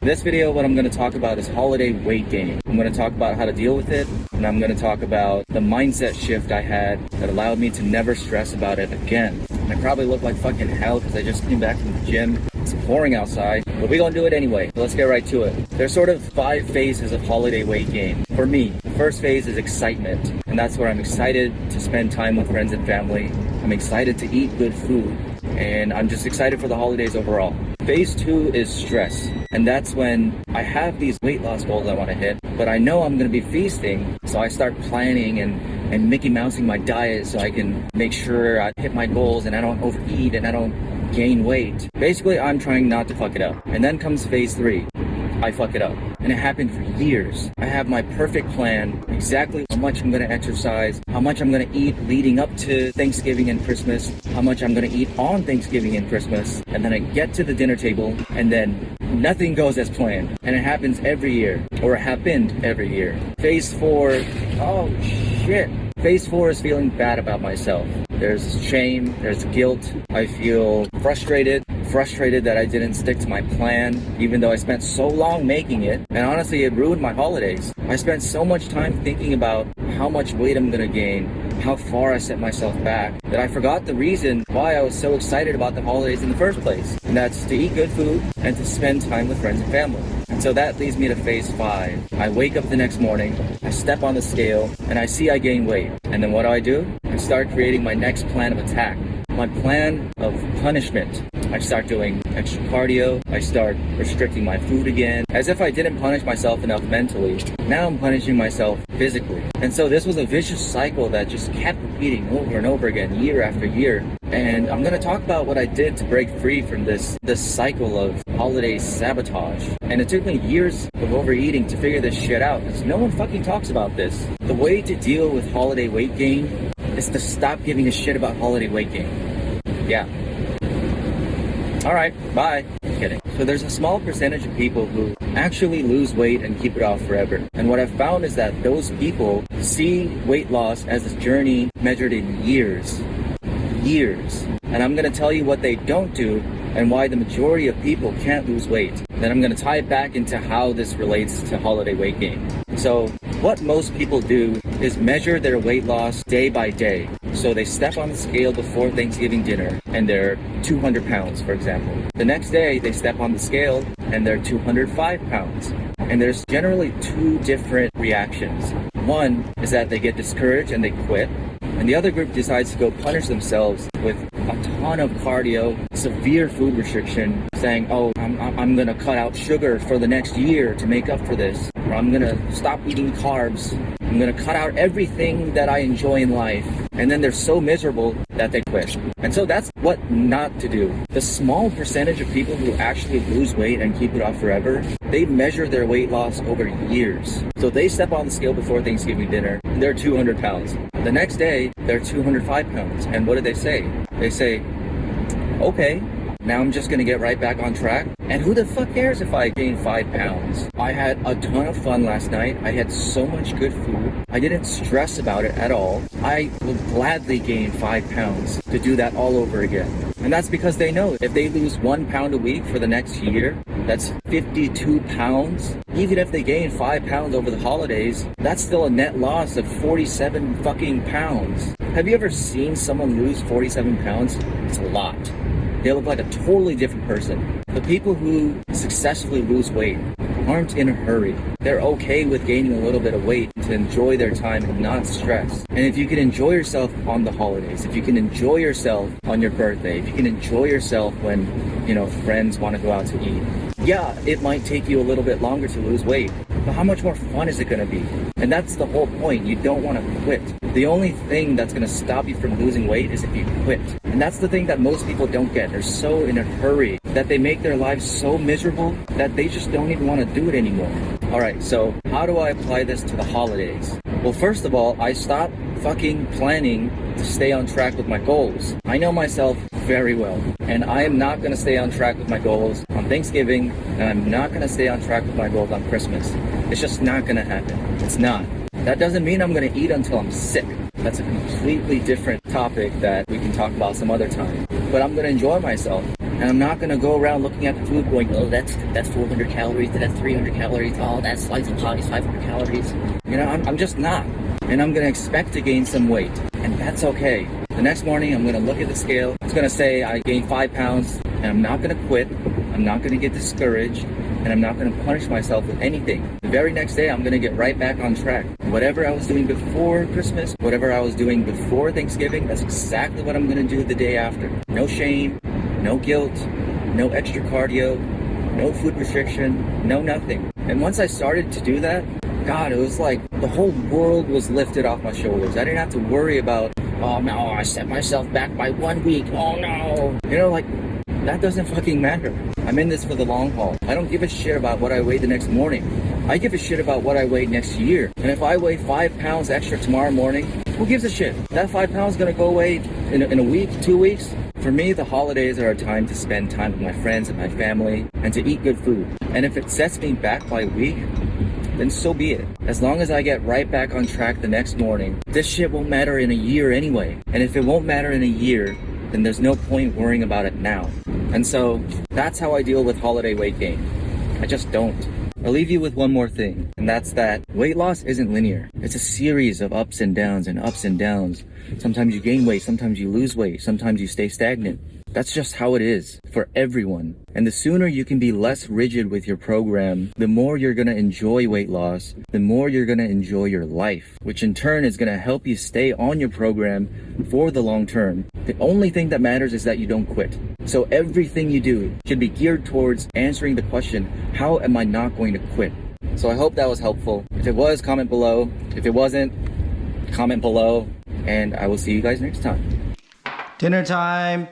this video, what I'm going to talk about is holiday weight gain. I'm going to talk about how to deal with it, and I'm going to talk about the mindset shift I had that allowed me to never stress about it again. And I probably look like fucking hell because I just came back from the gym. It's pouring outside, but we're gonna do it anyway. So let's get right to it. There's sort of 5 phases of holiday weight gain. For me, the first phase is excitement, and that's where I'm excited to spend time with friends and family. I'm excited to eat good food, and I'm just excited for the holidays overall. Phase 2 is stress, and that's when I have these weight loss goals I want to hit, but I know I'm going to be feasting, so I start planning and Mickey Mousing my diet so I can make sure I hit my goals and I don't overeat and I don't gain weight. Basically, I'm trying not to fuck it up. And then comes phase 3. I fuck it up. And it happened for years. I have my perfect plan, exactly how much I'm going to exercise, how much I'm going to eat leading up to Thanksgiving and Christmas, how much I'm going to eat on Thanksgiving and Christmas. And then I get to the dinner table and then nothing goes as planned. And it happens every year, or it happened every year. Phase 4, oh shit. Phase 4 is feeling bad about myself. There's shame, there's guilt. I feel frustrated that I didn't stick to my plan, even though I spent so long making it. And honestly, it ruined my holidays. I spent so much time thinking about how much weight I'm gonna gain, how far I set myself back, that I forgot the reason why I was so excited about the holidays in the first place. And that's to eat good food and to spend time with friends and family. And so that leads me to phase 5. I wake up the next morning, I step on the scale, and I see I gain weight. And then what do? I start creating my next plan of attack. My plan of punishment. I start doing extra cardio. I start restricting my food again. As if I didn't punish myself enough mentally, now I'm punishing myself physically. And so this was a vicious cycle that just kept repeating over and over again, year after year. And I'm going to talk about what I did to break free from this cycle of holiday sabotage. And it took me years of overeating to figure this shit out, because no one fucking talks about this. The way to deal with holiday weight gain is to stop giving a shit about holiday weight gain. Yeah. Alright, bye. Kidding. So there's a small percentage of people who actually lose weight and keep it off forever. And what I've found is that those people see weight loss as a journey measured in years. Years. And I'm going to tell you what they don't do and why the majority of people can't lose weight. Then I'm going to tie it back into how this relates to holiday weight gain. So what most people do is measure their weight loss day by day. So they step on the scale before Thanksgiving dinner and they're 200 pounds, for example. The next day they step on the scale and they're 205 pounds. And there's generally 2 different reactions. One is that they get discouraged and they quit. And the other group decides to go punish themselves with a ton of cardio, severe food restriction, saying, oh, I'm going to cut out sugar for the next year to make up for this. Or I'm going to stop eating carbs. I'm going to cut out everything that I enjoy in life. And then they're so miserable that they quit. And so that's what not to do. The small percentage of people who actually lose weight and keep it off forever, they measure their weight loss over years. So they step on the scale before Thanksgiving dinner, and they're 200 pounds. The next day, they're 205 pounds. And what do they say? They say, okay, now I'm just gonna get right back on track. And who the fuck cares if I gain 5 pounds? I had a ton of fun last night. I had so much good food. I didn't stress about it at all. I will gladly gain 5 pounds to do that all over again. And that's because they know if they lose 1 pound a week for the next year, that's 52 pounds. Even if they gain 5 pounds over the holidays, that's still a net loss of 47 fucking pounds. Have you ever seen someone lose 47 pounds? It's a lot. They look like a totally different person. The people who successfully lose weight aren't in a hurry. They're okay with gaining a little bit of weight to enjoy their time and not stress. And if you can enjoy yourself on the holidays, if you can enjoy yourself on your birthday, if you can enjoy yourself when, friends want to go out to eat, yeah, it might take you a little bit longer to lose weight, but how much more fun is it going to be? And that's the whole point. You don't want to quit. The only thing that's going to stop you from losing weight is if you quit. And that's the thing that most people don't get. They're so in a hurry that they make their lives so miserable that they just don't even want to do it anymore. All right, so how do I apply this to the holidays? Well, first of all, I stopped fucking planning to stay on track with my goals. I know myself very well, and I am not going to stay on track with my goals on Thanksgiving, and I'm not going to stay on track with my goals on Christmas. It's just not going to happen. It's not. That doesn't mean I'm going to eat until I'm sick. That's a completely different topic that we can talk about some other time. But I'm going to enjoy myself. And I'm not gonna go around looking at the food going, oh, that's 400 calories, that's 300 calories, oh, that slice of pie is 500 calories. You know, I'm just not. And I'm gonna expect to gain some weight, and that's okay. The next morning, I'm gonna look at the scale. It's gonna say I gained 5 pounds, and I'm not gonna quit. I'm not gonna get discouraged, and I'm not gonna punish myself with anything. The very next day, I'm gonna get right back on track. Whatever I was doing before Christmas, whatever I was doing before Thanksgiving, that's exactly what I'm gonna do the day after. No shame, no guilt, no extra cardio, no food restriction, no nothing. And once I started to do that, God, it was like the whole world was lifted off my shoulders. I didn't have to worry about, oh no, I set myself back by 1 week, oh no. You know, like, that doesn't fucking matter. I'm in this for the long haul. I don't give a shit about what I weigh the next morning. I give a shit about what I weigh next year. And if I weigh 5 pounds extra tomorrow morning, who gives a shit? That 5 pounds is gonna go away in a week, 2 weeks. For me, the holidays are a time to spend time with my friends and my family and to eat good food. And if it sets me back by a week, then so be it. As long as I get right back on track the next morning, this shit won't matter in a year anyway. And if it won't matter in a year, then there's no point worrying about it now. And so that's how I deal with holiday weight gain. I just don't. I'll leave you with one more thing, and that's that weight loss isn't linear. It's a series of ups and downs and ups and downs. Sometimes you gain weight, sometimes you lose weight, sometimes you stay stagnant. That's just how it is for everyone. And the sooner you can be less rigid with your program, the more you're gonna enjoy weight loss, the more you're gonna enjoy your life, which in turn is gonna help you stay on your program for the long term. The only thing that matters is that you don't quit. So everything you do should be geared towards answering the question, how am I not going to quit? So I hope that was helpful. If it was, comment below. If it wasn't, comment below. And I will see you guys next time. Dinner time.